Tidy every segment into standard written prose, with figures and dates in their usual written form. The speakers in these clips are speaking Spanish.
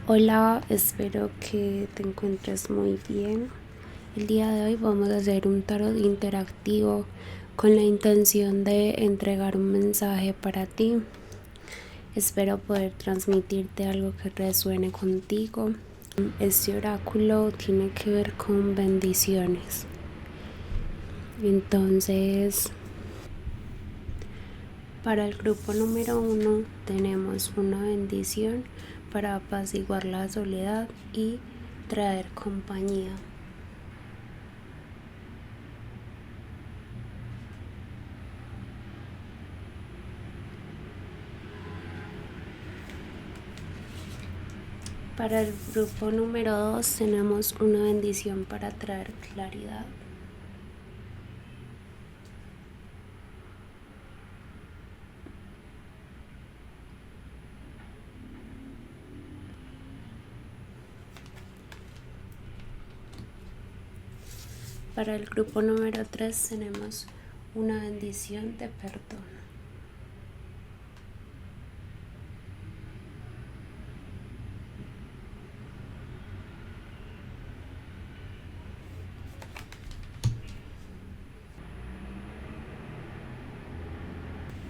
Hola, espero que te encuentres muy bien. El día de hoy vamos a hacer un tarot interactivo con la intención de entregar un mensaje para ti. Espero poder transmitirte algo que resuene contigo. Este oráculo tiene que ver con bendiciones. Entonces, para el grupo número 1 tenemos una bendición para apaciguar la soledad y traer compañía. Para el grupo número 2 tenemos una bendición para traer claridad. Para el grupo número 3 tenemos una bendición de perdón.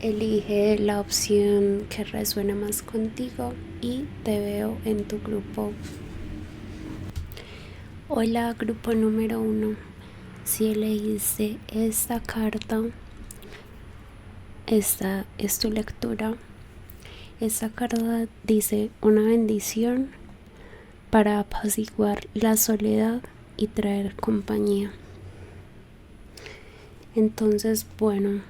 Elige la opción que resuene más contigo y te veo en tu grupo. Hola, grupo número 1. Si elegiste esta carta, esta es tu lectura. Esta carta dice una bendición para apaciguar la soledad y traer compañía. Entonces, bueno,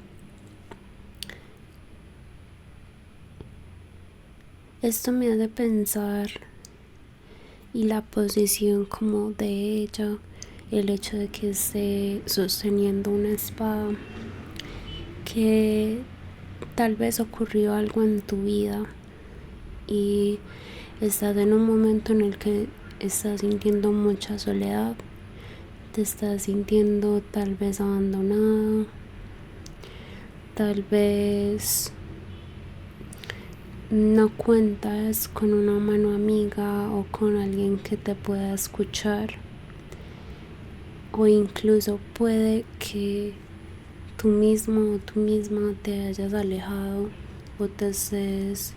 esto me hace pensar y la posición como de ella, el hecho de que esté sosteniendo una espada, que tal vez ocurrió algo en tu vida y estás en un momento en el que estás sintiendo mucha soledad, te estás sintiendo tal vez abandonado, tal vez no cuentas con una mano amiga o con alguien que te pueda escuchar, o incluso puede que tú mismo o tú misma te hayas alejado o te estés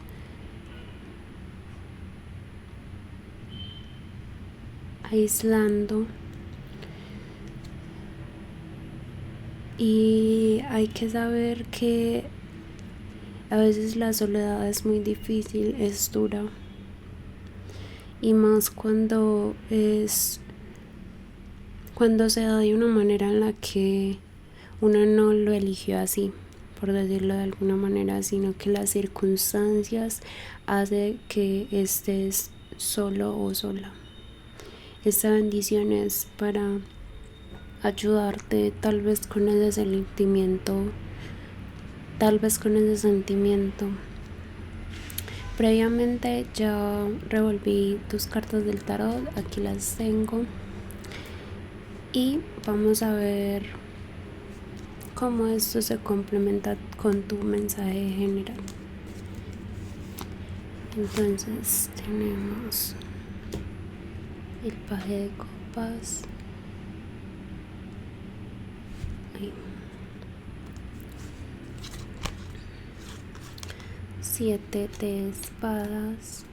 aislando. Y hay que saber que a veces la soledad es muy difícil, es dura, y más cuando se da de una manera en la que uno no lo eligió así, por decirlo de alguna manera, sino que las circunstancias hacen que estés solo o sola. Esta bendición es para ayudarte tal vez con ese sentimiento. Previamente ya revolví tus cartas del tarot, aquí las tengo, y vamos a ver cómo esto se complementa con tu mensaje general. Entonces tenemos el paje de copas, 7 de espadas,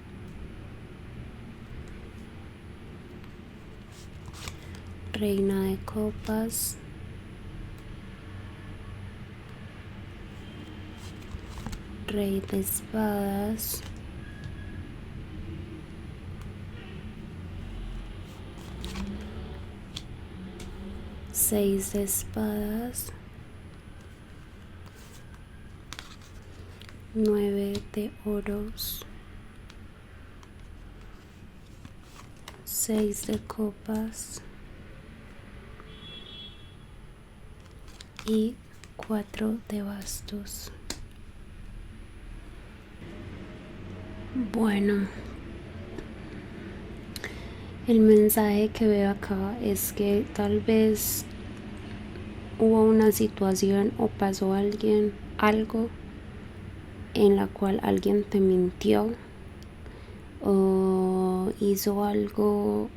reina de copas, rey de espadas, seis de espadas, 9 de oros, 6 de copas y 4 de bastos. Bueno, el mensaje que veo acá es que tal vez hubo una situación o pasó algo en la cual alguien te mintió, hizo algo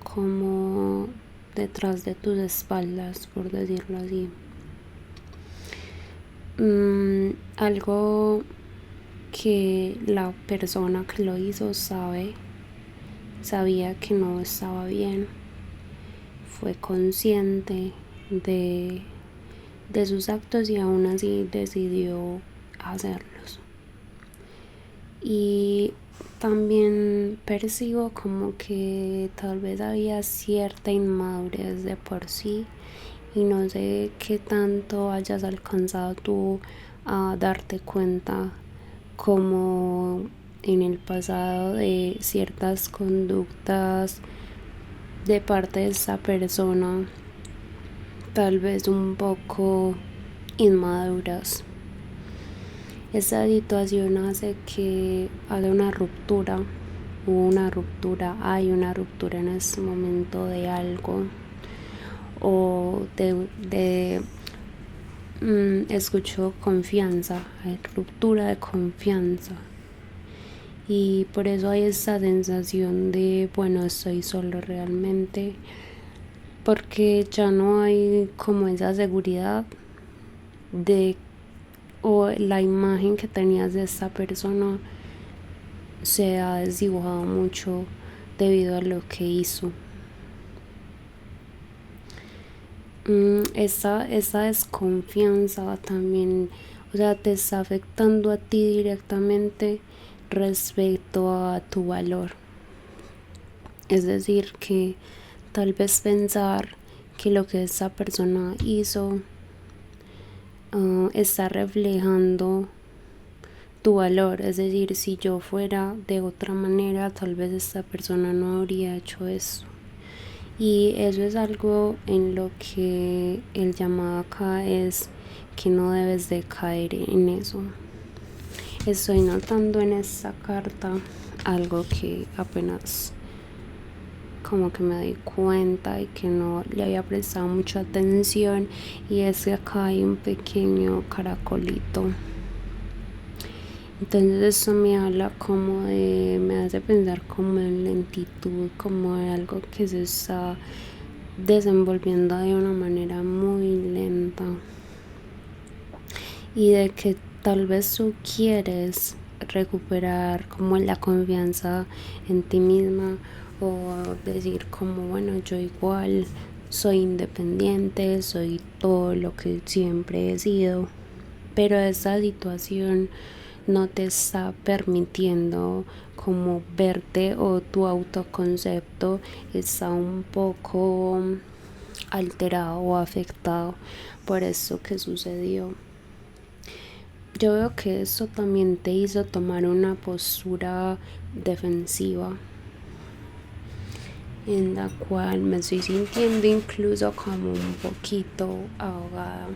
como detrás de tus espaldas, por decirlo así. Algo que la persona que lo hizo sabía que no estaba bien, fue consciente de sus actos y aún así decidió hacerlos. Y también percibo como que tal vez había cierta inmadurez de por sí, y no sé qué tanto hayas alcanzado tú a darte cuenta como en el pasado de ciertas conductas de parte de esa persona, tal vez un poco inmaduras. Esa situación hace que haya una ruptura, hay una ruptura en este momento de algo, o escucho confianza, hay ruptura de confianza, y por eso hay esa sensación de bueno, estoy solo realmente, porque ya no hay como esa seguridad o la imagen que tenías de esta persona se ha desdibujado mucho debido a lo que hizo. Esa desconfianza también, o sea, te está afectando a ti directamente respecto a tu valor. Es decir, que tal vez pensar que lo que esa persona hizo está reflejando tu valor. Es decir, si yo fuera de otra manera, tal vez esta persona no habría hecho eso. Y eso es algo en lo que el llamado acá es que no debes de caer en eso. Estoy notando en esta carta algo que apenas como que me di cuenta y que no le había prestado mucha atención, y es que acá hay un pequeño caracolito. Entonces eso me habla como me hace pensar como en lentitud, como de algo que se está desenvolviendo de una manera muy lenta, y de que tal vez tú quieres recuperar como la confianza en ti misma, o decir como bueno, yo igual soy independiente, soy todo lo que siempre he sido, pero esa situación no te está permitiendo como verte, o tu autoconcepto está un poco alterado o afectado por eso que sucedió. Yo veo que eso también te hizo tomar una postura defensiva, en la cual me estoy sintiendo incluso como un poquito ahogada.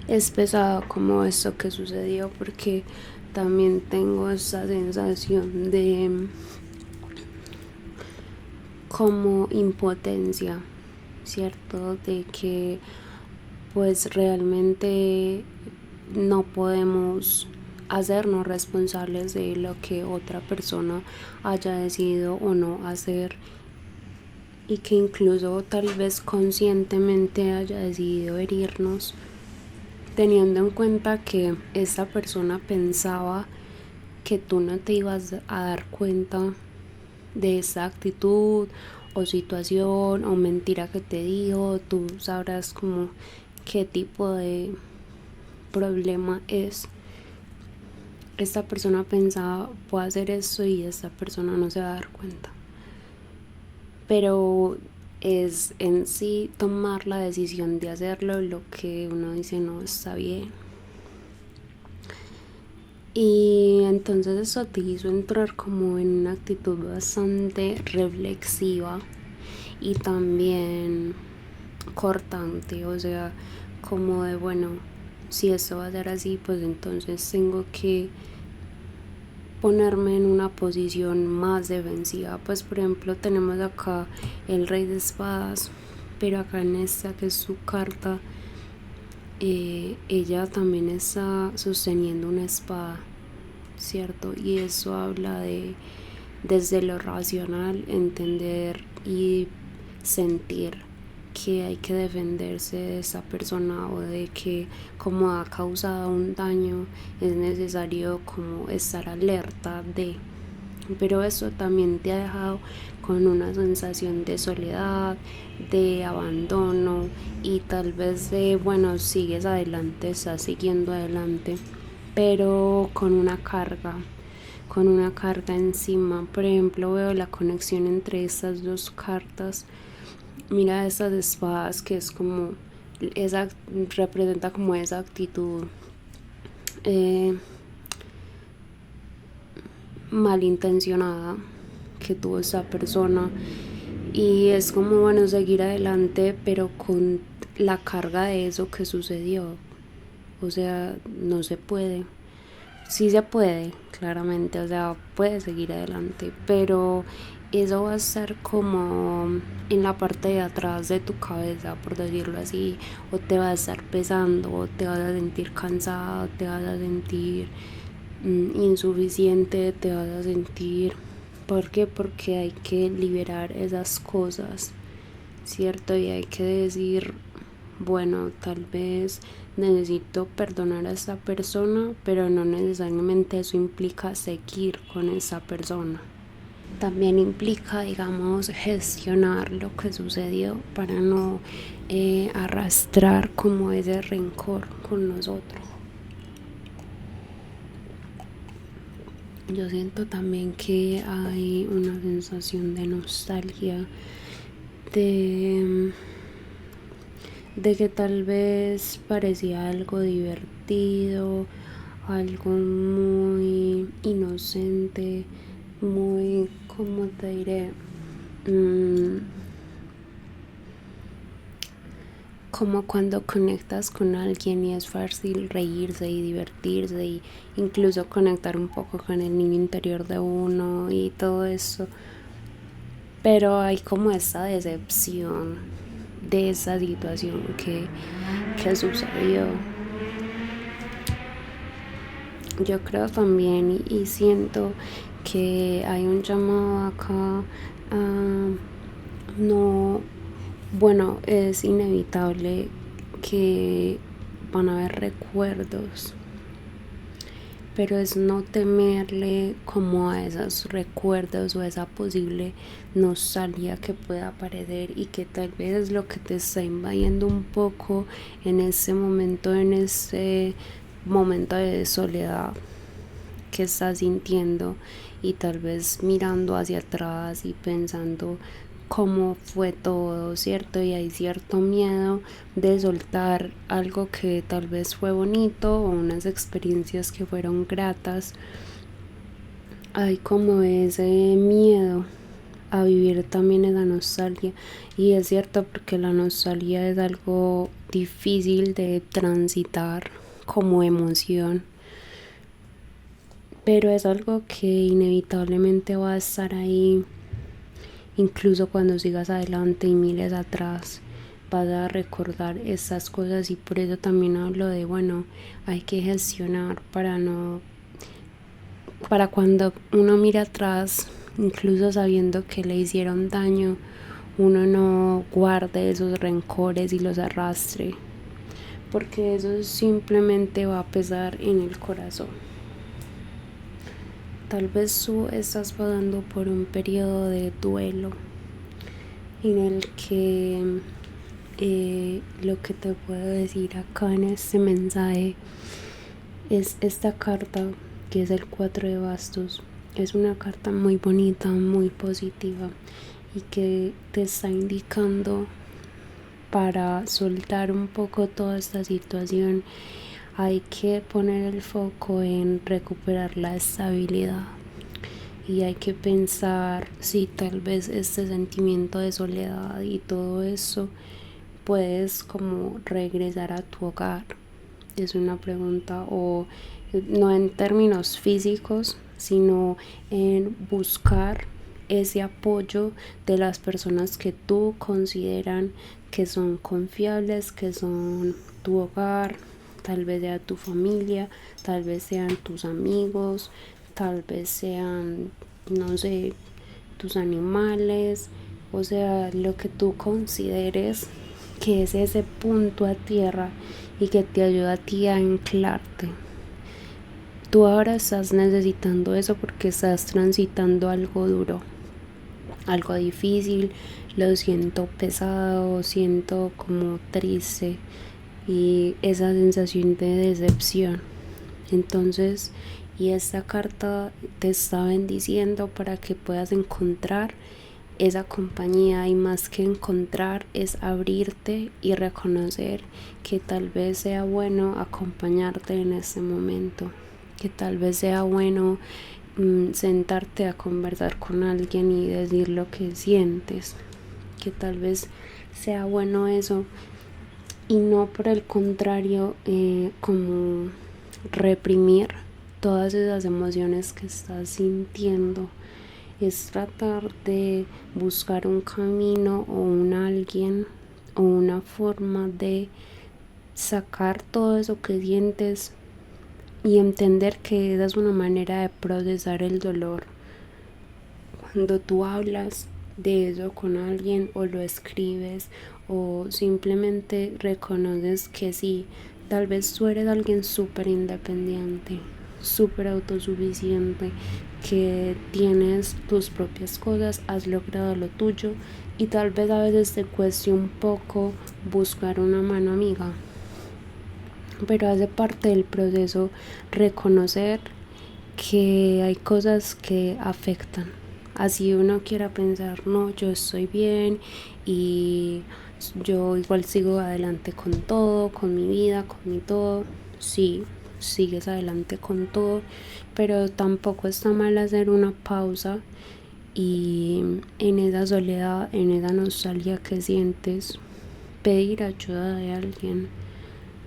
Es pesado como esto que sucedió, porque también tengo esa sensación de como impotencia, ¿cierto? De que pues realmente no podemos hacernos responsables de lo que otra persona haya decidido o no hacer, y que incluso tal vez conscientemente haya decidido herirnos, teniendo en cuenta que esta persona pensaba que tú no te ibas a dar cuenta de esa actitud o situación o mentira que te dijo. Tú sabrás como qué tipo de problema es. Esta persona pensaba, puedo hacer esto, y esta persona no se va a dar cuenta, pero es en sí tomar la decisión de hacerlo lo que uno dice no está bien. Y entonces eso te hizo entrar como en una actitud bastante reflexiva y también cortante, o sea, como de bueno, si esto va a ser así, pues entonces tengo que ponerme en una posición más defensiva. Pues por ejemplo tenemos acá el rey de espadas, pero acá en esta que es su carta ella también está sosteniendo una espada, ¿cierto? Y eso habla de desde lo racional entender y sentir que hay que defenderse de esa persona o de que como ha causado un daño es necesario como estar alerta de, pero eso también te ha dejado con una sensación de soledad, de abandono y tal vez de, bueno, sigues adelante, estás siguiendo adelante, pero con una carga encima. Por ejemplo, veo la conexión entre estas dos cartas. Mira estas espadas que es como esa, representa como esa actitud eh, malintencionada que tuvo esa persona, y es como, bueno, seguir adelante pero con la carga de eso que sucedió. O sea, no se puede. Sí se puede, claramente, o sea, puedes seguir adelante, pero eso va a estar como en la parte de atrás de tu cabeza, por decirlo así, o te va a estar pesando, o te vas a sentir cansado, te vas a sentir insuficiente, te vas a sentir... ¿Por qué? Porque hay que liberar esas cosas, ¿cierto? Y hay que decir, bueno, tal vez necesito perdonar a esta persona, pero no necesariamente eso implica seguir con esa persona. También implica, digamos, gestionar lo que sucedió para no arrastrar como ese rencor con nosotros. Yo siento también que hay una sensación de nostalgia, de que tal vez parecía algo divertido, algo muy inocente, muy, ¿cómo te diré? Como cuando conectas con alguien y es fácil reírse y divertirse y incluso conectar un poco con el niño interior de uno y todo eso. Pero hay como esta decepción de esa situación que sucedió. Yo creo también y siento que hay un llamado acá a no, bueno, es inevitable que van a haber recuerdos, pero es no temerle como a esos recuerdos o a esa posible nostalgia que pueda aparecer y que tal vez es lo que te está invadiendo un poco en ese momento de soledad que estás sintiendo, y tal vez mirando hacia atrás y pensando cómo fue todo, ¿cierto? Y hay cierto miedo de soltar algo que tal vez fue bonito o unas experiencias que fueron gratas. Hay como ese miedo a vivir también esa nostalgia, y es cierto porque la nostalgia es algo difícil de transitar como emoción, pero es algo que inevitablemente va a estar ahí. Incluso cuando sigas adelante y mires atrás, vas a recordar estas cosas, y por eso también hablo de, bueno, hay que gestionar para cuando uno mira atrás, incluso sabiendo que le hicieron daño, uno no guarde esos rencores y los arrastre, porque eso simplemente va a pesar en el corazón. Tal vez tú estás pasando por un periodo de duelo en el que lo que te puedo decir acá en este mensaje es esta carta, que es el 4 de bastos. Es una carta muy bonita, muy positiva, y que te está indicando para soltar un poco toda esta situación. Hay que poner el foco en recuperar la estabilidad, y hay que pensar si tal vez este sentimiento de soledad y todo eso puedes como regresar a tu hogar. Es una pregunta, o no en términos físicos, sino en buscar ese apoyo de las personas que tú consideran que son confiables, que son tu hogar, tal vez sea tu familia, tal vez sean tus amigos, tal vez sean, no sé, tus animales, o sea, lo que tú consideres que es ese punto a tierra y que te ayuda a ti a anclarte. Tú ahora estás necesitando eso porque estás transitando algo duro, algo difícil, lo siento pesado, siento como triste y esa sensación de decepción. Entonces, y esta carta te está bendiciendo para que puedas encontrar esa compañía, y más que encontrar es abrirte y reconocer que tal vez sea bueno acompañarte en este momento, que tal vez sea bueno sentarte a conversar con alguien y decir lo que sientes, que tal vez sea bueno eso, y no por el contrario como reprimir todas esas emociones que estás sintiendo. Es tratar de buscar un camino o un alguien o una forma de sacar todo eso que sientes y entender que esa es una manera de procesar el dolor. Cuando tú hablas de eso con alguien o lo escribes o simplemente reconoces que sí, tal vez tú eres alguien súper independiente, súper autosuficiente, que tienes tus propias cosas, has logrado lo tuyo y tal vez a veces te cueste un poco buscar una mano amiga, pero hace parte del proceso reconocer que hay cosas que afectan. Así uno quiera pensar, no, yo estoy bien y yo igual sigo adelante con todo, con mi vida, con mi todo. Sí, sigues adelante con todo, pero tampoco está mal hacer una pausa y en esa soledad, en esa nostalgia que sientes, pedir ayuda de alguien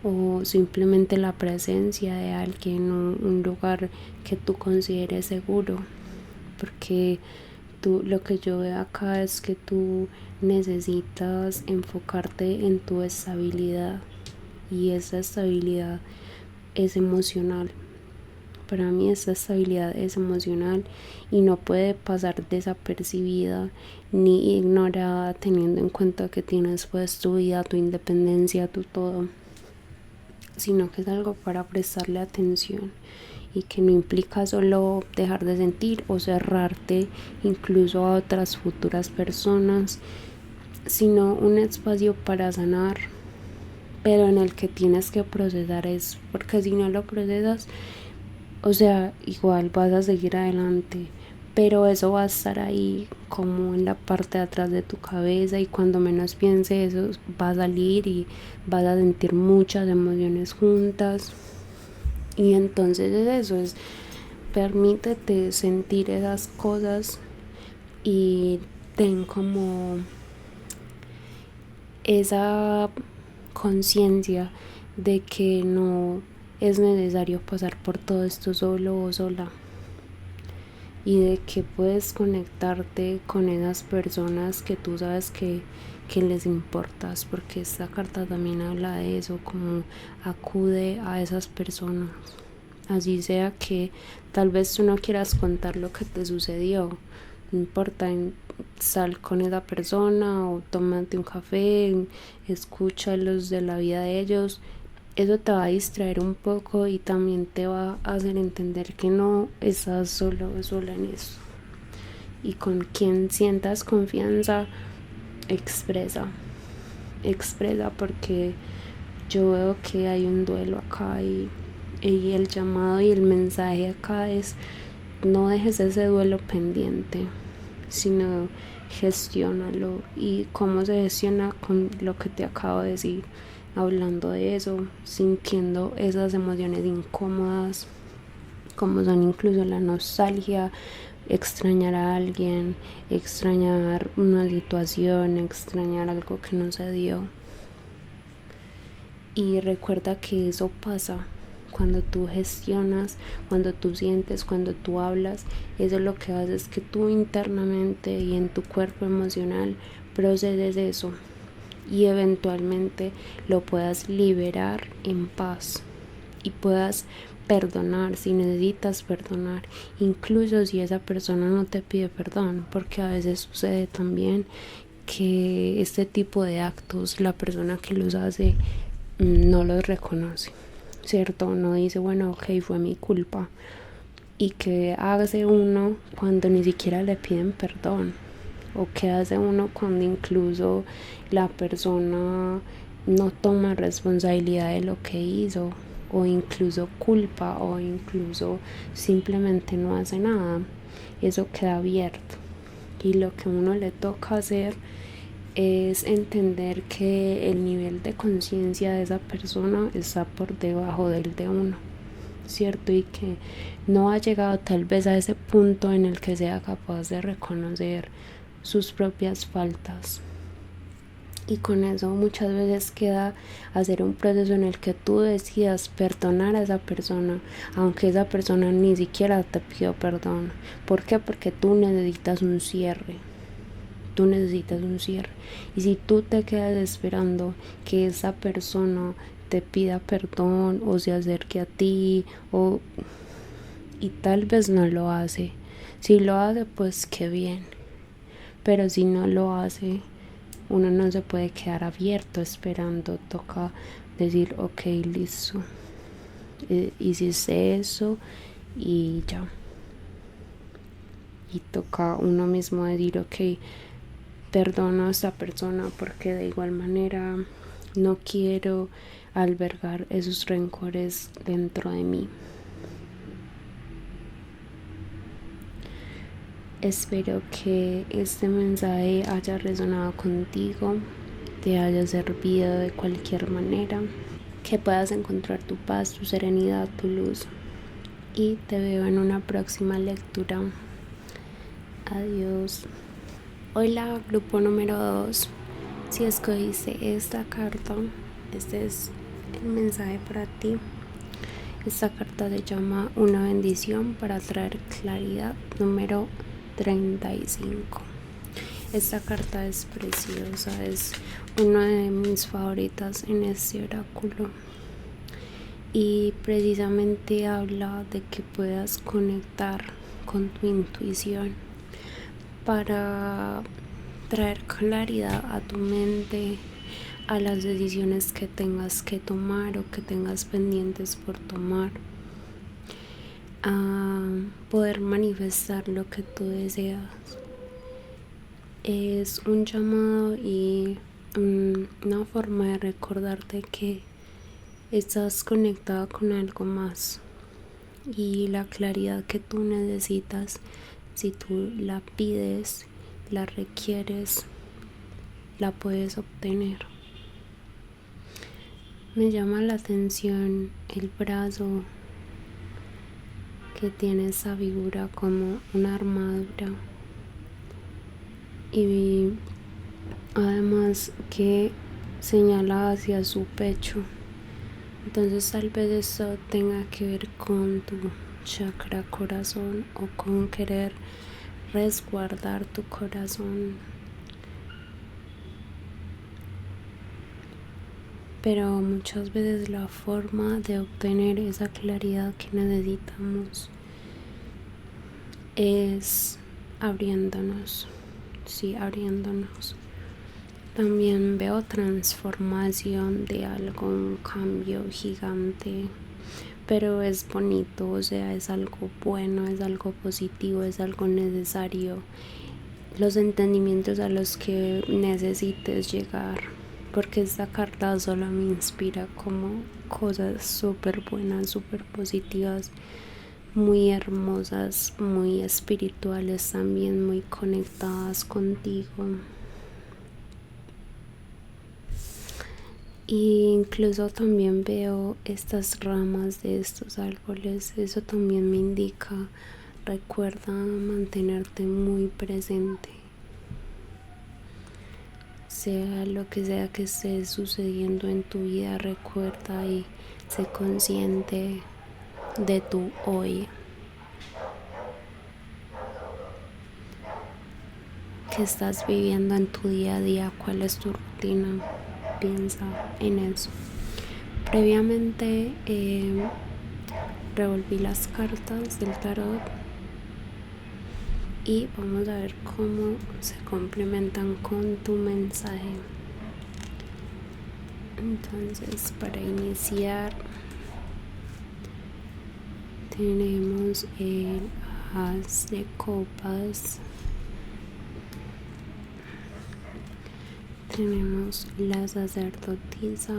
o simplemente la presencia de alguien o un lugar que tú consideres seguro, porque tú, lo que yo veo acá es que tú necesitas enfocarte en tu estabilidad y esa estabilidad es emocional. Para mí esta estabilidad es emocional y no puede pasar desapercibida ni ignorada, teniendo en cuenta que tienes pues tu vida, tu independencia, tu todo, sino que es algo para prestarle atención y que no implica solo dejar de sentir o cerrarte incluso a otras futuras personas, sino un espacio para sanar, pero en el que tienes que procesar eso, porque si no lo procesas, o sea, igual vas a seguir adelante, pero eso va a estar ahí como en la parte de atrás de tu cabeza y cuando menos pienses eso va a salir y vas a sentir muchas emociones juntas. Y entonces eso es, permítete sentir esas cosas y ten como esa conciencia de que no es necesario pasar por todo esto solo o sola, y de que puedes conectarte con esas personas que tú sabes que les importas, porque esta carta también habla de eso, como acude a esas personas, así sea que tal vez tú no quieras contar lo que te sucedió, no importa, sal con esa persona o tómate un café, escúchalos de la vida de ellos. Eso te va a distraer un poco y también te va a hacer entender que no estás sola en eso. Y con quien sientas confianza, expresa porque yo veo que hay un duelo acá y el llamado y el mensaje acá es: no dejes ese duelo pendiente, sino gestiónalo. Y cómo se gestiona, con lo que te acabo de decir, hablando de eso, sintiendo esas emociones incómodas, como son incluso la nostalgia, extrañar a alguien, extrañar una situación, extrañar algo que no se dio. Y recuerda que eso pasa, Cuando tú gestionas, cuando tú sientes, cuando tú hablas, eso lo que hace es que tú internamente y en tu cuerpo emocional procedes eso y eventualmente lo puedas liberar en paz y puedas perdonar si necesitas perdonar, incluso si esa persona no te pide perdón, porque a veces sucede también que este tipo de actos la persona que los hace no los reconoce, ¿cierto? No dice, bueno, ok, fue mi culpa. ¿Y qué hace uno cuando ni siquiera le piden perdón? ¿O qué hace uno cuando incluso la persona no toma responsabilidad de lo que hizo? O incluso culpa, o incluso simplemente no hace nada. Eso queda abierto. Y lo que a uno le toca hacer es entender que el nivel de conciencia de esa persona está por debajo del de uno, ¿cierto? Y que no ha llegado tal vez a ese punto en el que sea capaz de reconocer sus propias faltas. Y con eso muchas veces queda hacer un proceso en el que tú decidas perdonar a esa persona, aunque esa persona ni siquiera te pidió perdón. ¿Por qué? Porque tú necesitas un cierre. Tú necesitas un cierre. Y si tú te quedas esperando que esa persona te pida perdón o se acerque a ti y tal vez no lo hace. Si lo hace, pues qué bien. Pero si no lo hace, uno no se puede quedar abierto esperando. Toca decir, ok, listo. Hiciste eso y ya. Y toca uno mismo decir, ok, perdono a esta persona porque de igual manera no quiero albergar esos rencores dentro de mí. Espero que este mensaje haya resonado contigo, te haya servido de cualquier manera, que puedas encontrar tu paz, tu serenidad, tu luz. Y te veo en una próxima lectura. Adiós. Hola, grupo número 2. Si escogiste esta carta, este es el mensaje para ti. Esta carta se llama Una bendición para traer claridad, número 35. Esta carta es preciosa, es una de mis favoritas en este oráculo y precisamente habla de que puedas conectar con tu intuición para traer claridad a tu mente, a las decisiones que tengas que tomar o que tengas pendientes por tomar, a poder manifestar lo que tú deseas. Es un llamado y una forma de recordarte que estás conectada con algo más y la claridad que tú necesitas, si tú la pides, la requieres, la puedes obtener. Me llama la atención el brazo que tiene esa figura como una armadura y además que señala hacia su pecho. Entonces tal vez esto tenga que ver con tu chakra corazón o con querer resguardar tu corazón. Pero muchas veces la forma de obtener esa claridad que necesitamos es abriéndonos, sí, abriéndonos. También veo transformación de algo, un cambio gigante, pero es bonito, o sea, es algo bueno, es algo positivo, es algo necesario. Los entendimientos a los que necesites llegar, porque esta carta solo me inspira como cosas súper buenas, súper positivas, muy hermosas, muy espirituales también, muy conectadas contigo. Y incluso también veo estas ramas de estos árboles, eso también me indica, recuerda mantenerte muy presente, sea lo que sea que esté sucediendo en tu vida, recuerda y Sé consciente de tu hoy. ¿Qué estás viviendo en tu día a día? ¿Cuál es tu rutina? Piensa en eso. Previamente revolví las cartas del tarot y vamos a ver cómo se complementan con tu mensaje. Entonces, para iniciar tenemos el As de Copas, tenemos la Sacerdotisa.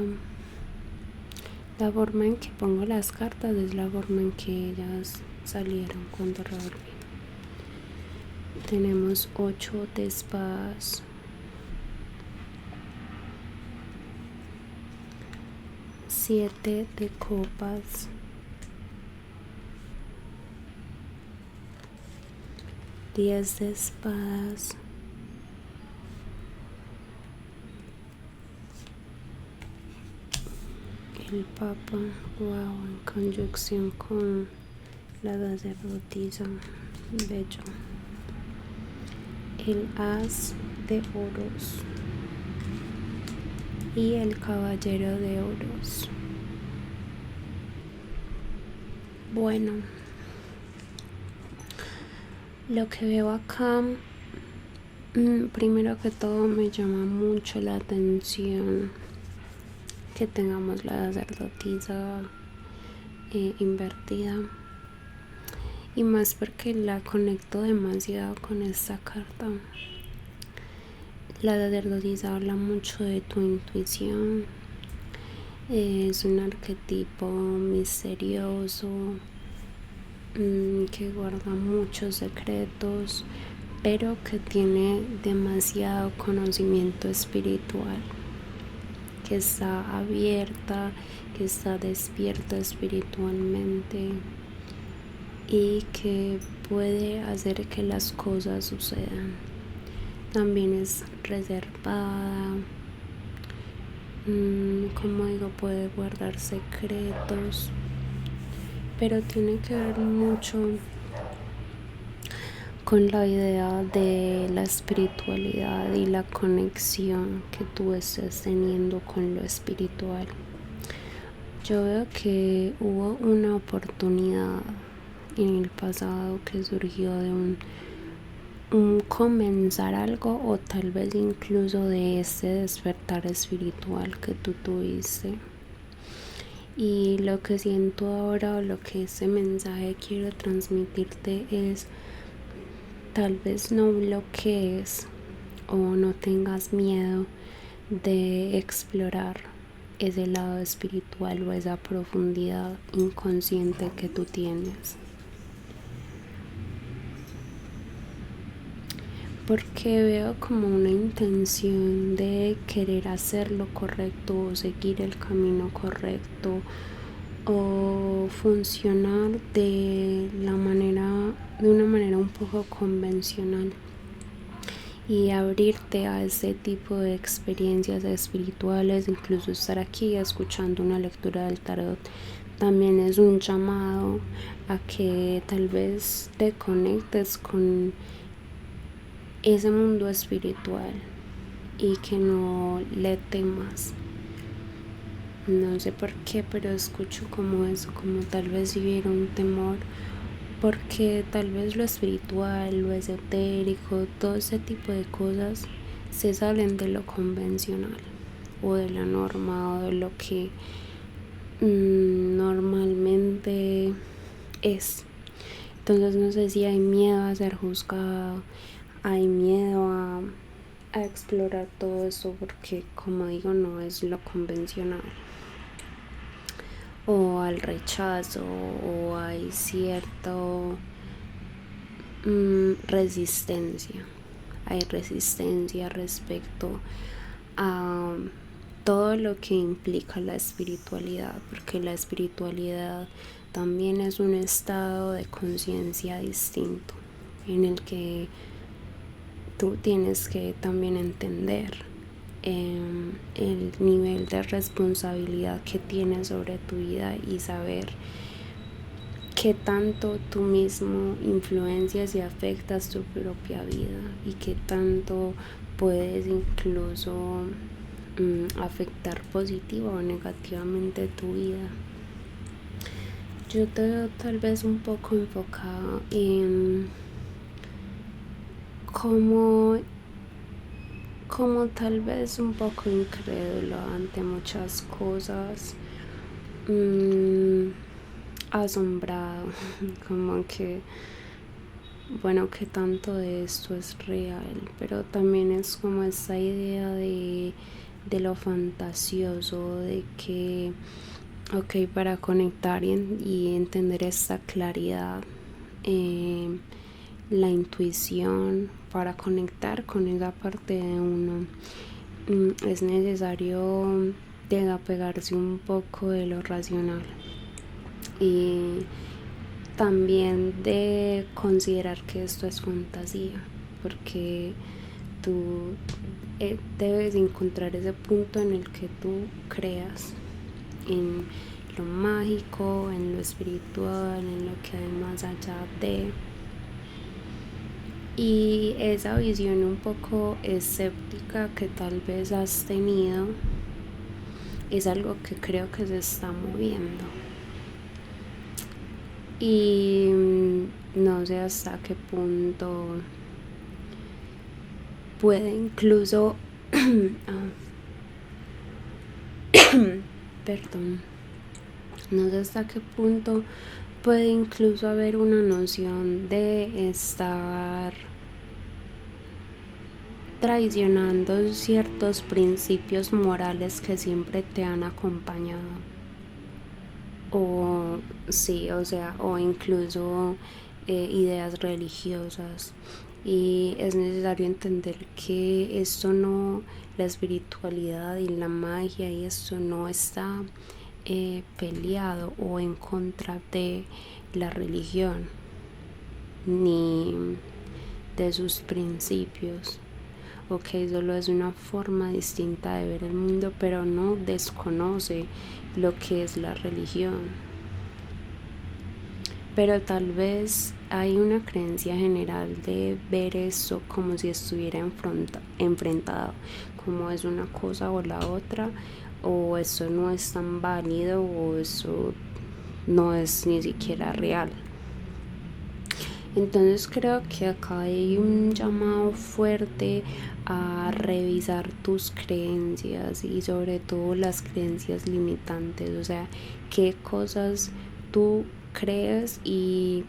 La forma en que pongo las cartas es la forma en que ellas salieron cuando revolví. Tenemos 8 de espadas, 7 de copas, 10 de espadas, el Papa, wow, en conjunción con la Sacerdotisa, bello. El As de Oros y el Caballero de Oros. Bueno, lo que veo acá, primero que todo me llama mucho la atención que tengamos la Sacerdotisa invertida, y más porque la conecto demasiado con esta carta. La Sacerdotisa habla mucho de tu intuición. Es un arquetipo misterioso, que guarda muchos secretos, pero que tiene demasiado conocimiento espiritual, que está abierta, que está despierta espiritualmente y que puede hacer que las cosas sucedan. También es reservada, como digo, puede guardar secretos, pero tiene que ver mucho con la idea de la espiritualidad y la conexión que tú estés teniendo con lo espiritual. Yo veo que hubo una oportunidad en el pasado que surgió de un comenzar algo, o tal vez incluso de ese despertar espiritual que tú tuviste. Y lo que siento ahora, o lo que ese mensaje quiero transmitirte es: tal vez no bloquees o no tengas miedo de explorar ese lado espiritual o esa profundidad inconsciente que tú tienes. Porque veo como una intención de querer hacer lo correcto o seguir el camino correcto o funcionar de una manera un poco convencional, y abrirte a ese tipo de experiencias espirituales. Incluso estar aquí escuchando una lectura del tarot también es un llamado a que tal vez te conectes con ese mundo espiritual y que no le temas. No sé por qué, pero escucho como eso, como tal vez si hubiera un temor, porque tal vez lo espiritual, lo esotérico, todo ese tipo de cosas se salen de lo convencional o de la norma o de lo que normalmente es. Entonces no sé si hay miedo a ser juzgado, hay miedo a explorar todo eso, porque como digo, no es lo convencional, o al rechazo, o hay cierto resistencia. Hay resistencia respecto a todo lo que implica la espiritualidad, porque la espiritualidad también es un estado de conciencia distinto en el que tú tienes que también entender el nivel de responsabilidad que tienes sobre tu vida y saber qué tanto tú mismo influencias y afectas tu propia vida y qué tanto puedes incluso afectar positiva o negativamente tu vida. Yo te veo tal vez un poco enfocado en como tal vez un poco incrédulo ante muchas cosas, asombrado, como que bueno, que tanto de esto es real, pero también es como esa idea de lo fantasioso, de que ok, para conectar y entender esta claridad, la intuición, para conectar con esa parte de uno, es necesario desapegarse un poco de lo racional y también de considerar que esto es fantasía, porque tú debes encontrar ese punto en el que tú creas en lo mágico, en lo espiritual, en lo que hay más allá de. Y esa visión un poco escéptica que tal vez has tenido es algo que creo que se está moviendo. Y no sé hasta qué punto puede incluso perdón, no sé hasta qué punto puede incluso haber una noción de estar traicionando ciertos principios morales que siempre te han acompañado, o sí, o sea, o incluso ideas religiosas. Y es necesario entender que esto no, la espiritualidad y la magia y esto no está peleado o en contra de la religión ni de sus principios. Ok, solo es una forma distinta de ver el mundo, pero no desconoce lo que es la religión. Pero tal vez hay una creencia general de ver eso como si estuviera enfrentado, como es una cosa o la otra, o eso no es tan válido, o eso no es ni siquiera real. Entonces creo que acá hay un llamado fuerte a revisar tus creencias y sobre todo las creencias limitantes, o sea, qué cosas tú crees y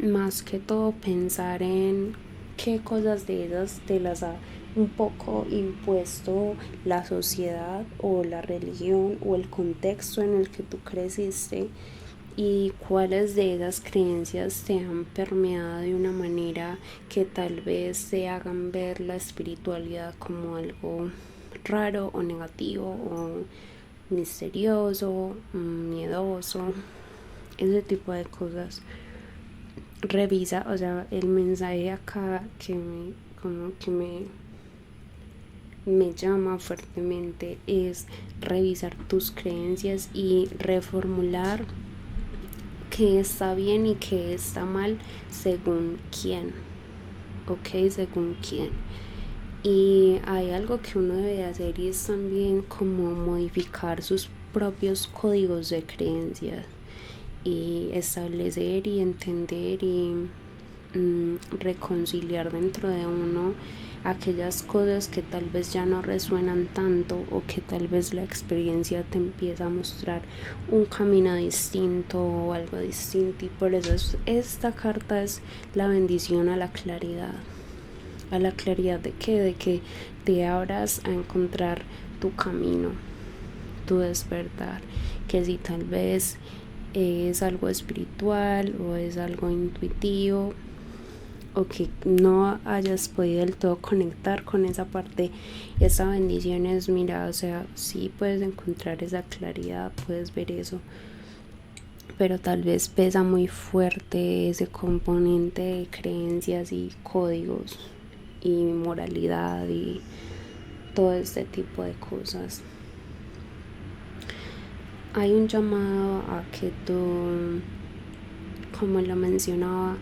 más que todo pensar en qué cosas de esas te las ha un poco impuesto la sociedad o la religión o el contexto en el que tú creciste y cuáles de esas creencias te han permeado de una manera que tal vez te hagan ver la espiritualidad como algo raro o negativo o misterioso, miedoso, ese tipo de cosas. Revisa, o sea, el mensaje acá que me llama fuertemente es revisar tus creencias y reformular qué está bien y qué está mal según quién, ok, según quién. Y hay algo que uno debe hacer y es también como modificar sus propios códigos de creencias y establecer y entender y reconciliar dentro de uno aquellas cosas que tal vez ya no resuenan tanto o que tal vez la experiencia te empieza a mostrar un camino distinto o algo distinto, y por eso esta carta es la bendición a la claridad. ¿A la claridad de qué? De que te abras a encontrar tu camino, tu despertar, que si tal vez es algo espiritual o es algo intuitivo o que no hayas podido del todo conectar con esa parte, esa bendición es, mira, o sea, sí puedes encontrar esa claridad, puedes ver eso, pero tal vez pesa muy fuerte ese componente de creencias y códigos y moralidad y todo este tipo de cosas. Hay un llamado a que tú, como lo mencionaba,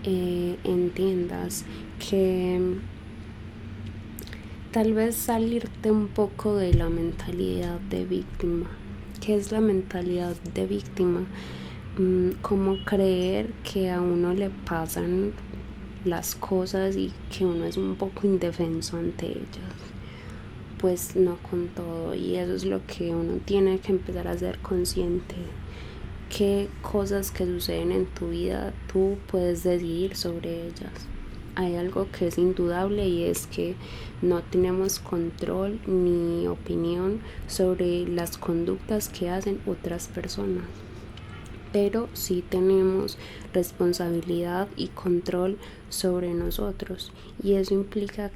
entiendas que tal vez salirte un poco de la mentalidad de víctima. ¿Qué es la mentalidad de víctima? Como creer que a uno le pasan las cosas y que uno es un poco indefenso ante ellas. Pues no con todo, y eso es lo que uno tiene que empezar a ser consciente. ¿Qué cosas que suceden en tu vida tú puedes decidir sobre ellas? Hay algo que es indudable y es que no tenemos control ni opinión sobre las conductas que hacen otras personas, pero sí tenemos responsabilidad y control sobre nosotros, y eso implica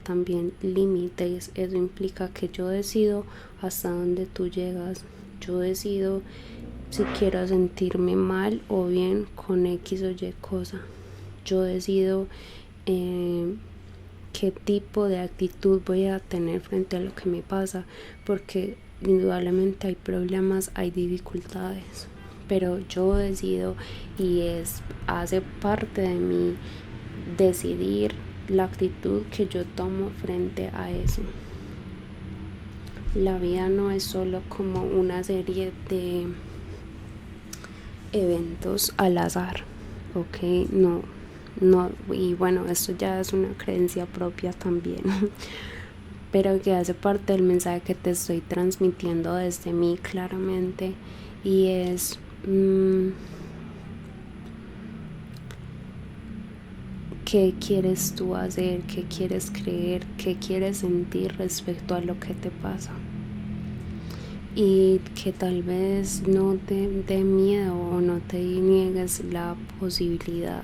también límites. Eso implica que yo decido hasta dónde tú llegas. Yo decido si quiero sentirme mal o bien con X o Y cosa. Yo decido qué tipo de actitud voy a tener frente a lo que me pasa, porque indudablemente hay problemas, hay dificultades, pero yo decido, y hace parte de mí decidir la actitud que yo tomo frente a eso. La vida no es solo como una serie de eventos al azar, ¿ok? No, y bueno, esto ya es una creencia propia también, pero que hace parte del mensaje que te estoy transmitiendo desde mí claramente, y es qué quieres tú hacer, qué quieres creer, qué quieres sentir respecto a lo que te pasa, y que tal vez no te dé miedo o no te niegues la posibilidad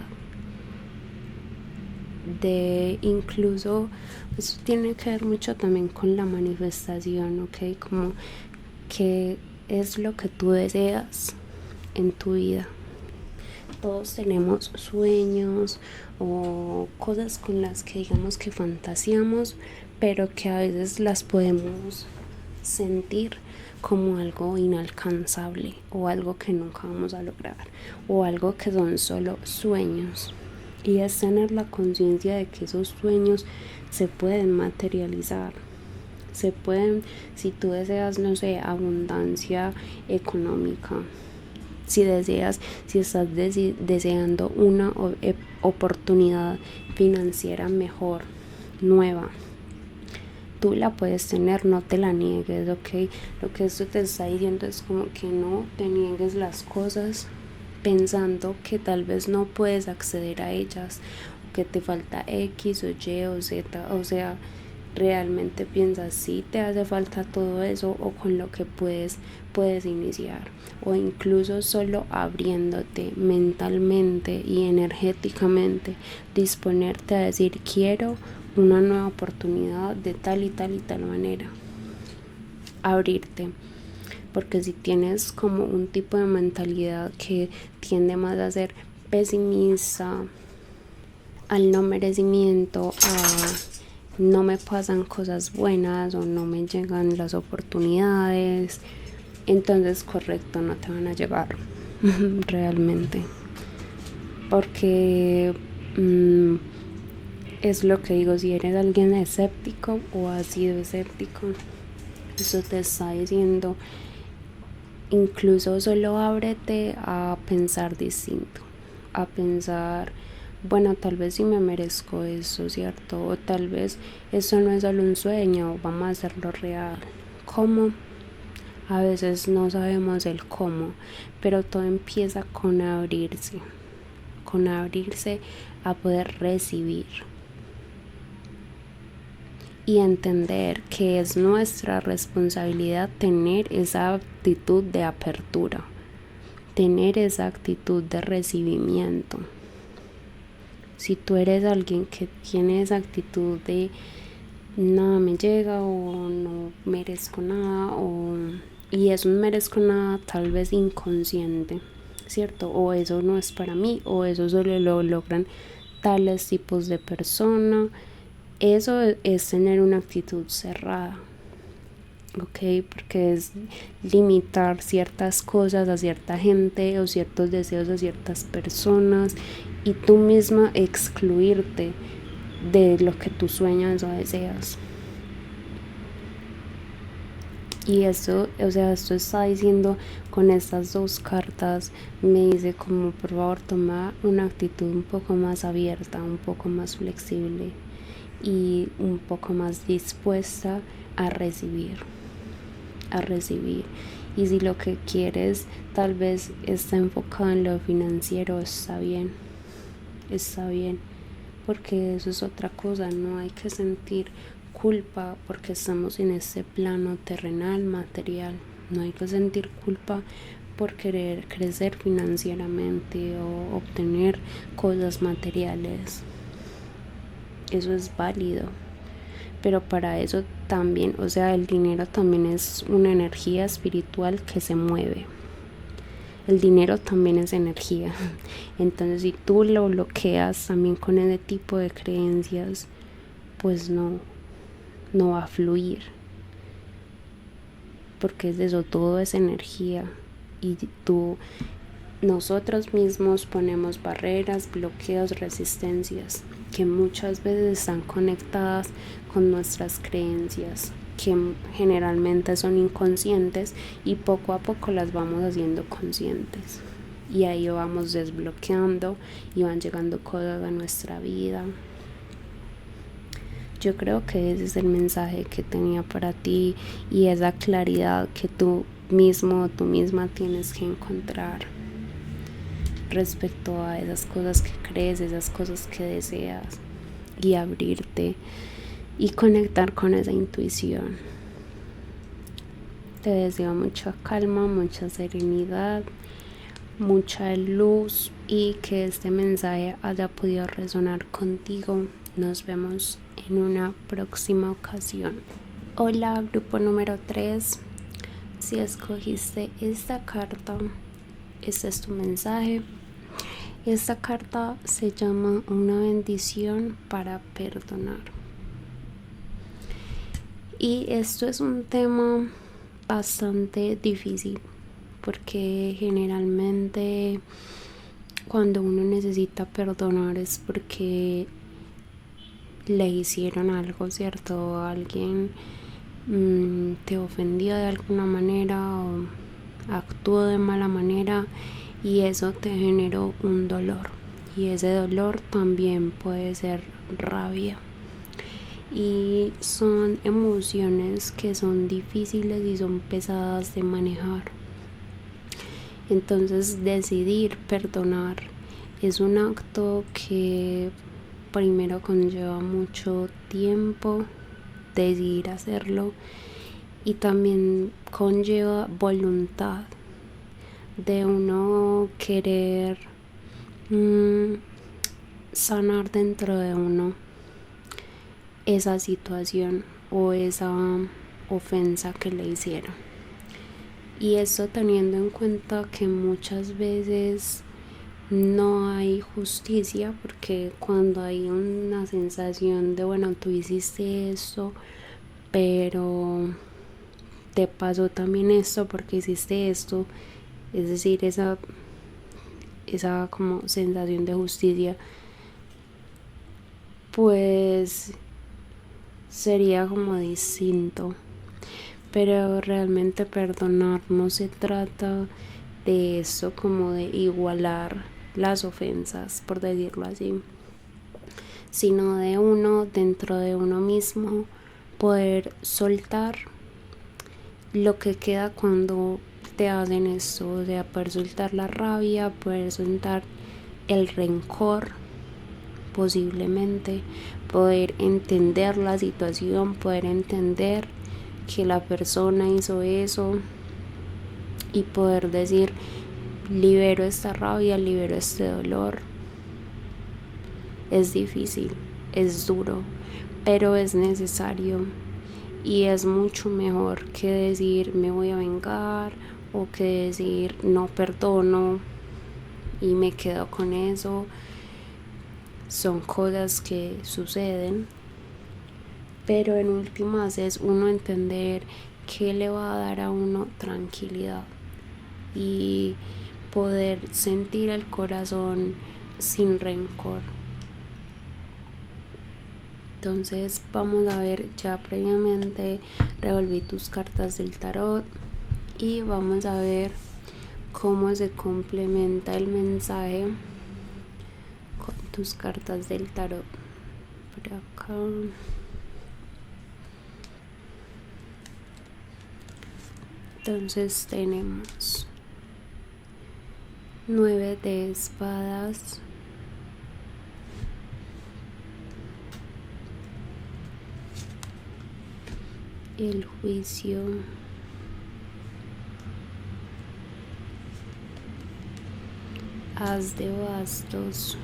de, incluso eso tiene que ver mucho también con la manifestación, ¿ok? Como qué es lo que tú deseas en tu vida. Todos tenemos sueños o cosas con las que digamos que fantaseamos, pero que a veces las podemos sentir como algo inalcanzable, o algo que nunca vamos a lograr, o algo que son solo sueños. Y es tener la conciencia de que esos sueños se pueden materializar. Se pueden, si tú deseas, no sé, abundancia económica, si estás deseando una oportunidad financiera mejor, nueva, tú la puedes tener, no te la niegues, ¿ok? Lo que esto te está diciendo es como que no te niegues las cosas pensando que tal vez no puedes acceder a ellas, o que te falta X o Y o Z. O sea, realmente piensas si te hace falta todo eso, o con lo que puedes iniciar, o incluso solo abriéndote mentalmente y energéticamente, disponerte a decir quiero una nueva oportunidad de tal y tal y tal manera. Abrirte, porque si tienes como un tipo de mentalidad que tiende más a ser pesimista, al no merecimiento, a no me pasan cosas buenas o no me llegan las oportunidades, entonces correcto, no te van a llegar realmente, porque es lo que digo, si eres alguien escéptico o has sido escéptico, eso te está diciendo, incluso solo ábrete a pensar distinto, a pensar, bueno, tal vez sí me merezco eso, ¿cierto? O tal vez eso no es solo un sueño, vamos a hacerlo real. ¿Cómo? A veces no sabemos el cómo, pero todo empieza con abrirse a poder recibir y entender que es nuestra responsabilidad tener esa actitud de apertura, tener esa actitud de recibimiento. Si tú eres alguien que tiene esa actitud de nada me llega, o no merezco nada, y eso no merezco nada tal vez inconsciente, ¿cierto? O eso no es para mí, o eso solo lo logran tales tipos de personas, Eso es tener una actitud cerrada, ¿ok? Porque es limitar ciertas cosas a cierta gente o ciertos deseos a ciertas personas y tú misma excluirte de lo que tú sueñas o deseas. Y eso, o sea, esto está diciendo con estas dos cartas, me dice como por favor toma una actitud un poco más abierta, un poco más flexible y un poco más dispuesta a recibir. Y si lo que quieres tal vez está enfocado en lo financiero, está bien, porque eso es otra cosa. No hay que sentir culpa porque estamos en este plano terrenal, material. No hay que sentir culpa por querer crecer financieramente o obtener cosas materiales. Eso es válido, pero para eso también, o sea, el dinero también es una energía espiritual que se mueve. El dinero también es energía. Entonces, si tú lo bloqueas también con ese tipo de creencias, pues no va a fluir. Porque es eso, todo es energía. Y nosotros mismos ponemos barreras, bloqueos, resistencias que muchas veces están conectadas con nuestras creencias, que generalmente son inconscientes y poco a poco las vamos haciendo conscientes. Y ahí vamos desbloqueando y van llegando cosas a nuestra vida. Yo creo que ese es el mensaje que tenía para ti y esa claridad que tú mismo o tú misma tienes que encontrar respecto a esas cosas que crees, esas cosas que deseas, y abrirte y conectar con esa intuición. Te deseo mucha calma, mucha serenidad, mucha luz y que este mensaje haya podido resonar contigo. Nos vemos en una próxima ocasión. Hola, grupo número 3. Si escogiste esta carta, este es tu mensaje. Esta carta se llama una bendición para perdonar. Y esto es un tema bastante difícil porque generalmente cuando uno necesita perdonar es porque le hicieron algo, ¿cierto? Alguien te ofendió de alguna manera o actuó de mala manera y eso te generó un dolor, y ese dolor también puede ser rabia, y son emociones que son difíciles y son pesadas de manejar. Entonces decidir perdonar es un acto que primero conlleva mucho tiempo decidir hacerlo, y también conlleva voluntad de uno querer sanar dentro de uno esa situación o esa ofensa que le hicieron. Y esto teniendo en cuenta que muchas veces no hay justicia, porque cuando hay una sensación de bueno, tú hiciste esto, pero te pasó también esto porque hiciste esto, es decir, esa como sensación de justicia, pues sería como distinto. Pero realmente perdonar no se trata de eso, como de igualar las ofensas, por decirlo así, sino de uno dentro de uno mismo poder soltar lo que queda cuando te hacen esto, o sea, poder soltar la rabia, poder soltar el rencor, posiblemente poder entender la situación, poder entender que la persona hizo eso y poder decir libero esta rabia, libero este dolor. Es difícil, es duro, pero es necesario, y es mucho mejor que decir me voy a vengar o que decir no perdono y me quedo con eso. Son cosas que suceden, pero en últimas es uno entender qué le va a dar a uno tranquilidad y poder sentir el corazón sin rencor. Entonces vamos a ver, ya previamente revolví tus cartas del tarot y vamos a ver cómo se complementa el mensaje con tus cartas del tarot. Por acá. Entonces tenemos 9 de espadas, el juicio, as de bastos,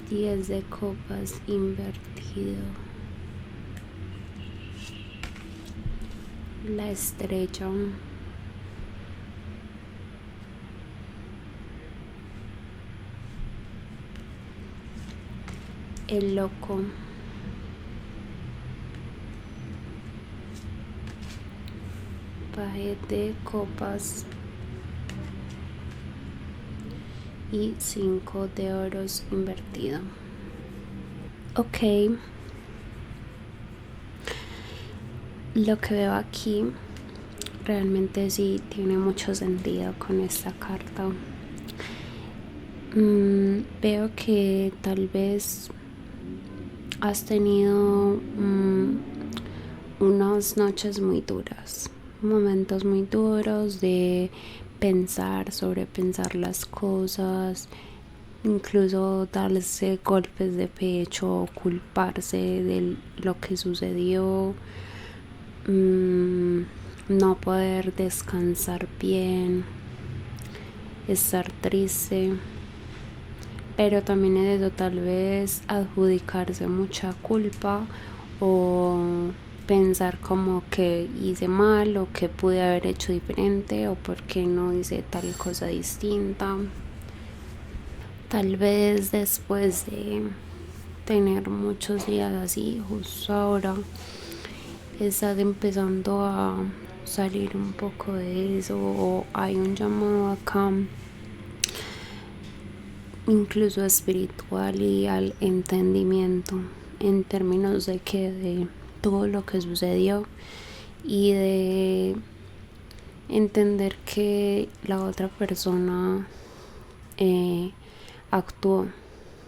10 de copas invertido, la estrella, el loco, paje de copas y 5 de oros invertido. Ok, lo que veo aquí realmente sí tiene mucho sentido con esta carta. Veo que tal vez has tenido unas noches muy duras, momentos muy duros de pensar, sobrepensar las cosas, incluso darse golpes de pecho o culparse de lo que sucedió, no poder descansar bien, estar triste. Pero también es eso, tal vez adjudicarse mucha culpa o pensar como que hice mal o que pude haber hecho diferente o por qué no hice tal cosa distinta. Tal vez después de tener muchos días así, justo ahora estás empezando a salir un poco de eso o hay un llamado acá incluso espiritual y al entendimiento en términos de que de todo lo que sucedió y de entender que la otra persona actuó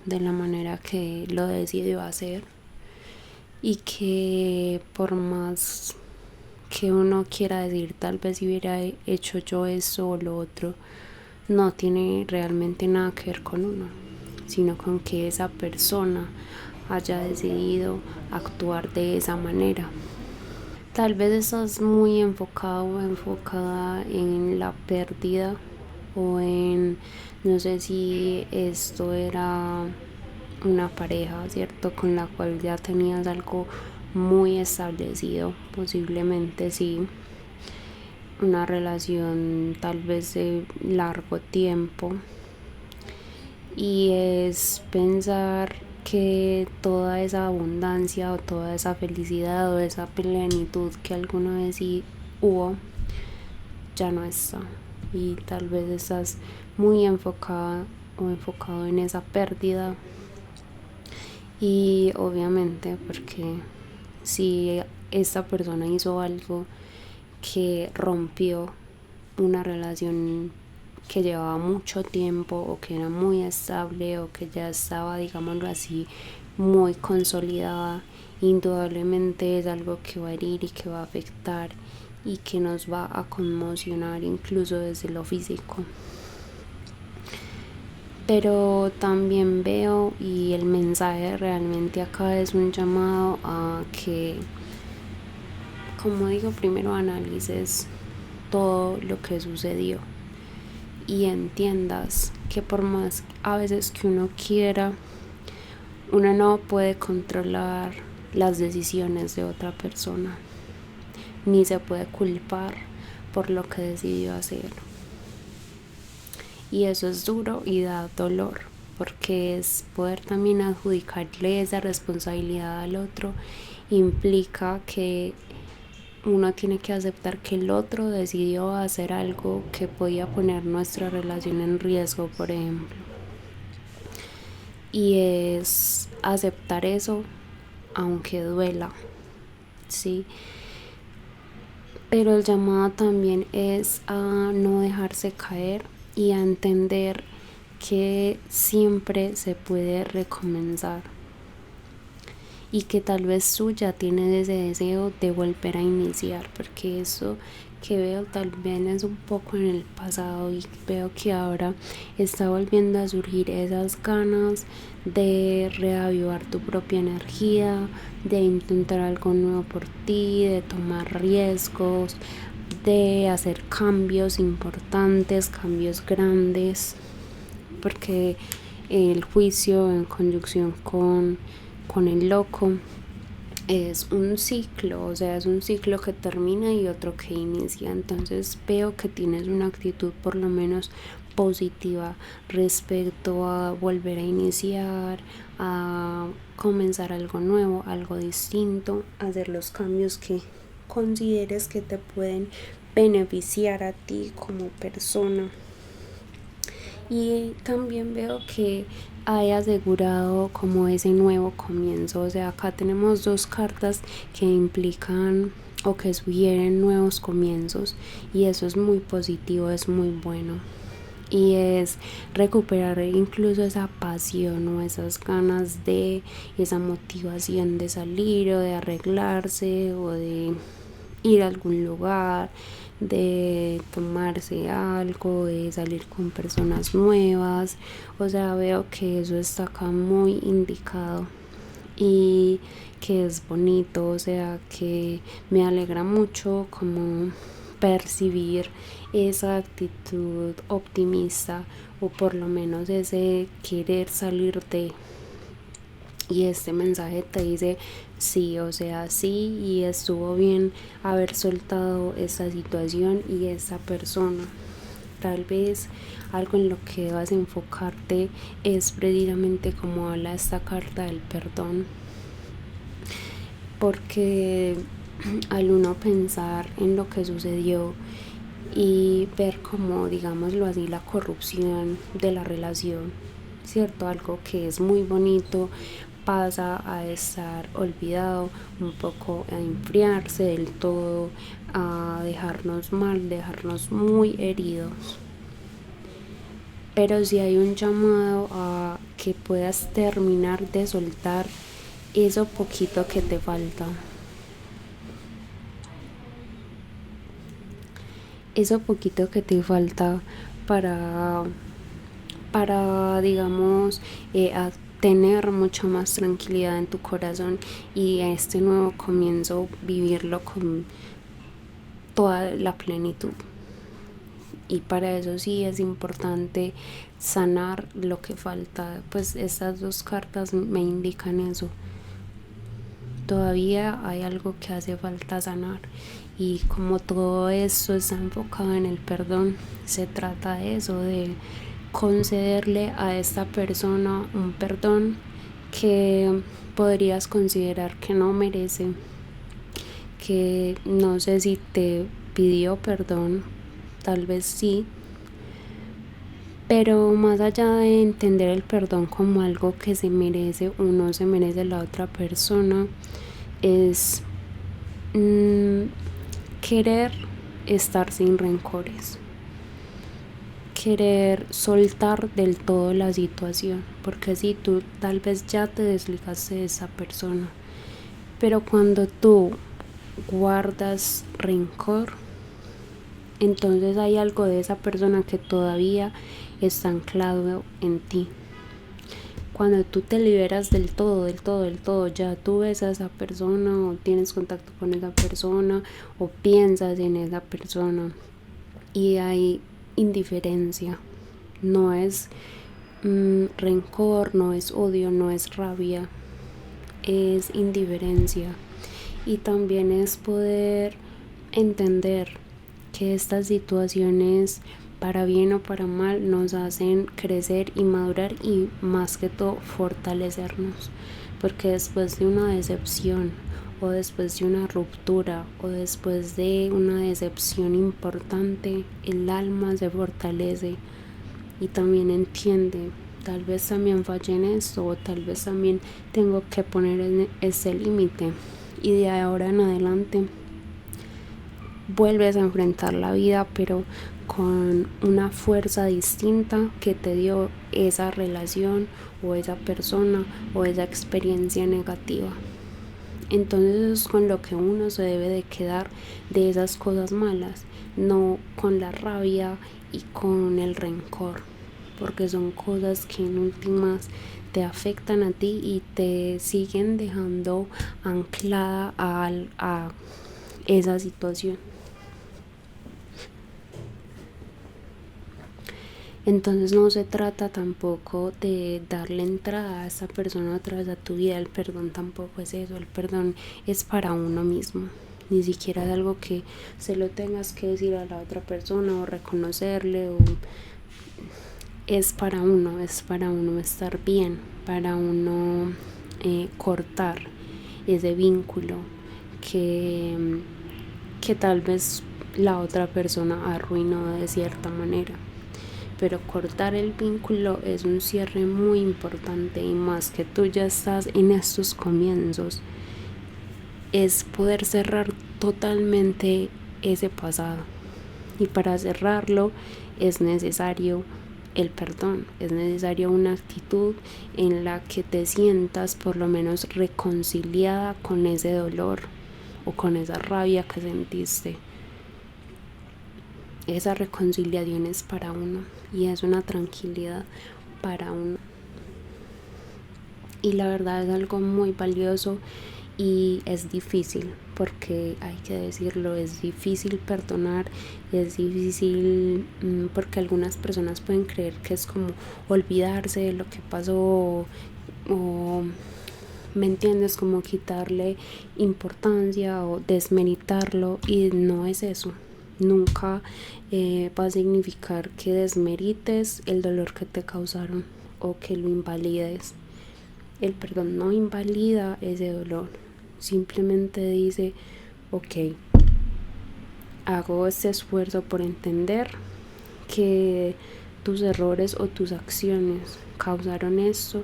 de la manera que lo decidió hacer y que por más que uno quiera decir tal vez si hubiera hecho yo eso o lo otro, no tiene realmente nada que ver con uno, sino con que esa persona haya decidido actuar de esa manera. Tal vez estás muy enfocado o enfocada en la pérdida o en, no sé si esto era una pareja, ¿cierto? Con la cual ya tenías algo muy establecido, posiblemente sí, una relación tal vez de largo tiempo, y es pensar que toda esa abundancia o toda esa felicidad o esa plenitud que alguna vez sí hubo ya no está, y tal vez estás muy enfocada o enfocado en esa pérdida. Y obviamente porque si esta persona hizo algo que rompió una relación que llevaba mucho tiempo o que era muy estable o que ya estaba, digámoslo así, muy consolidada, indudablemente es algo que va a herir y que va a afectar y que nos va a conmocionar incluso desde lo físico. Pero también veo, y el mensaje realmente acá es un llamado a que, como digo, primero analices todo lo que sucedió y entiendas que por más a veces que uno quiera, uno no puede controlar las decisiones de otra persona, ni se puede culpar por lo que decidió hacer. Y eso es duro y da dolor, porque es poder también adjudicarle esa responsabilidad al otro, implica que uno tiene que aceptar que el otro decidió hacer algo que podía poner nuestra relación en riesgo, por ejemplo. Y es aceptar eso aunque duela, ¿sí? Pero el llamado también es a no dejarse caer y a entender que siempre se puede recomenzar y que tal vez tú ya tienes ese deseo de volver a iniciar, porque eso que veo tal vez es un poco en el pasado y veo que ahora está volviendo a surgir esas ganas de reavivar tu propia energía, de intentar algo nuevo por ti, de tomar riesgos, de hacer cambios importantes, cambios grandes, porque el juicio en conjunción con el loco es un ciclo, o sea, es un ciclo que termina y otro que inicia. Entonces veo que tienes una actitud por lo menos positiva respecto a volver a iniciar, a comenzar algo nuevo, algo distinto, hacer los cambios que consideres que te pueden beneficiar a ti como persona. Y también veo que hay asegurado como ese nuevo comienzo. O sea, acá tenemos dos cartas que implican o que sugieren nuevos comienzos, y eso es muy positivo, es muy bueno. Y es recuperar incluso esa pasión o esas ganas de esa motivación de salir o de arreglarse o de ir a algún lugar, de tomarse algo, de salir con personas nuevas. O sea, veo que eso está acá muy indicado y que es bonito, o sea, que me alegra mucho como percibir esa actitud optimista, o por lo menos ese querer salir de. Y este mensaje te dice sí, o sea, sí, y estuvo bien haber soltado esta situación y esta persona. Tal vez algo en lo que debas enfocarte es precisamente como habla esta carta del perdón, porque al uno pensar en lo que sucedió y ver como, digámoslo así, la corrupción de la relación, ¿cierto? Algo que es muy bonito pasa a estar olvidado, un poco a enfriarse del todo, a dejarnos mal, dejarnos muy heridos. Pero si hay un llamado a que puedas terminar de soltar eso poquito que te falta. Eso poquito que te falta para digamos, tener mucha más tranquilidad en tu corazón y este nuevo comienzo vivirlo con toda la plenitud. Y para eso sí es importante sanar lo que falta. Pues estas dos cartas me indican eso. Todavía hay algo que hace falta sanar, y como todo esto está enfocado en el perdón, se trata de eso, de concederle a esta persona un perdón que podrías considerar que no merece, que no sé si te pidió perdón, tal vez sí, pero más allá de entender el perdón como algo que se merece o no se merece la otra persona, es querer estar sin rencores, querer soltar del todo la situación, porque si tú tal vez ya te desligaste de esa persona, pero cuando tú guardas rencor, entonces hay algo de esa persona que todavía está anclado en ti. Cuando tú te liberas del todo, ya tú ves a esa persona o tienes contacto con esa persona o piensas en esa persona y hay indiferencia, no es rencor, no es odio, no es rabia, es indiferencia. Y también es poder entender que estas situaciones para bien o para mal, nos hacen crecer y madurar y más que todo fortalecernos, porque después de una decepción o después de una ruptura o después de una decepción importante, el alma se fortalece y también entiende, tal vez también fallé en esto o tal vez también tengo que poner ese límite, y de ahora en adelante vuelves a enfrentar la vida, pero con una fuerza distinta que te dio esa relación o esa persona o esa experiencia negativa. Entonces es con lo que uno se debe de quedar de esas cosas malas, no con la rabia y con el rencor, porque son cosas que en últimas te afectan a ti y te siguen dejando anclada a esa situación. Entonces no se trata tampoco de darle entrada a esa persona otra vez a tu vida. El perdón tampoco es eso. El perdón es para uno mismo. Ni siquiera es algo que se lo tengas que decir a la otra persona o reconocerle. Es para uno estar bien, para uno cortar ese vínculo que tal vez la otra persona arruinó de cierta manera. Pero cortar el vínculo es un cierre muy importante, y más que tú ya estás en estos comienzos, es poder cerrar totalmente ese pasado, y para cerrarlo es necesario el perdón, es necesario una actitud en la que te sientas por lo menos reconciliada con ese dolor o con esa rabia que sentiste. Esa reconciliación es para uno y es una tranquilidad para uno, y la verdad es algo muy valioso y es difícil, porque hay que decirlo, es difícil perdonar, es difícil porque algunas personas pueden creer que es como olvidarse de lo que pasó o ¿me entiendes? Como quitarle importancia o desmeritarlo, y no es eso. Nunca va a significar que desmerites el dolor que te causaron o que lo invalides. El perdón no invalida ese dolor, simplemente dice, ok, hago este esfuerzo por entender que tus errores o tus acciones causaron esto,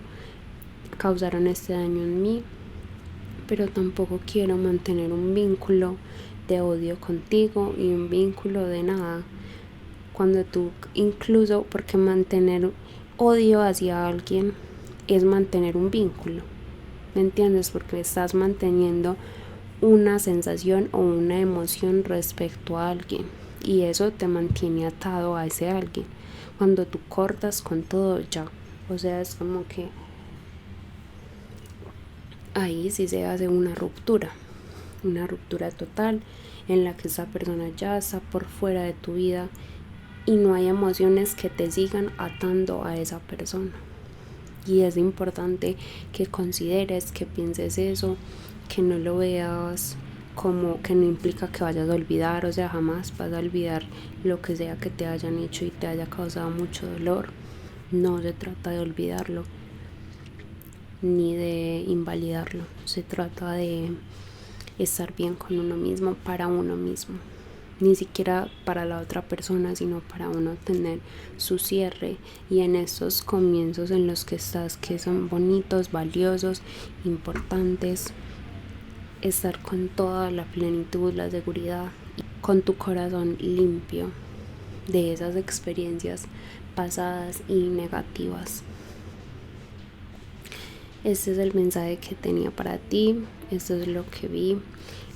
causaron este daño en mí, pero tampoco quiero mantener un vínculo de odio contigo y un vínculo de nada. Cuando tú, incluso porque mantener odio hacia alguien es mantener un vínculo, ¿me entiendes? Porque estás manteniendo una sensación o una emoción respecto a alguien, y eso te mantiene atado a ese alguien. Cuando tú cortas con todo, ya, o sea, es como que ahí sí se hace una ruptura total, en la que esa persona ya está por fuera de tu vida y no hay emociones que te sigan atando a esa persona. Y es importante que consideres, que pienses eso, que no lo veas como que no implica que vayas a olvidar, o sea, jamás vas a olvidar lo que sea que te hayan hecho y te haya causado mucho dolor. No se trata de olvidarlo ni de invalidarlo, se trata de estar bien con uno mismo, para uno mismo, ni siquiera para la otra persona, sino para uno tener su cierre, y en estos comienzos en los que estás, que son bonitos, valiosos, importantes, estar con toda la plenitud, la seguridad, y con tu corazón limpio de esas experiencias pasadas y negativas. Este es el mensaje que tenía para ti, esto es lo que vi.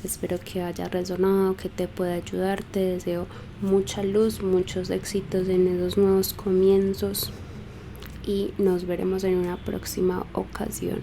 Espero que haya resonado, que te pueda ayudar. Te deseo mucha luz, muchos éxitos en esos nuevos comienzos, y nos veremos en una próxima ocasión.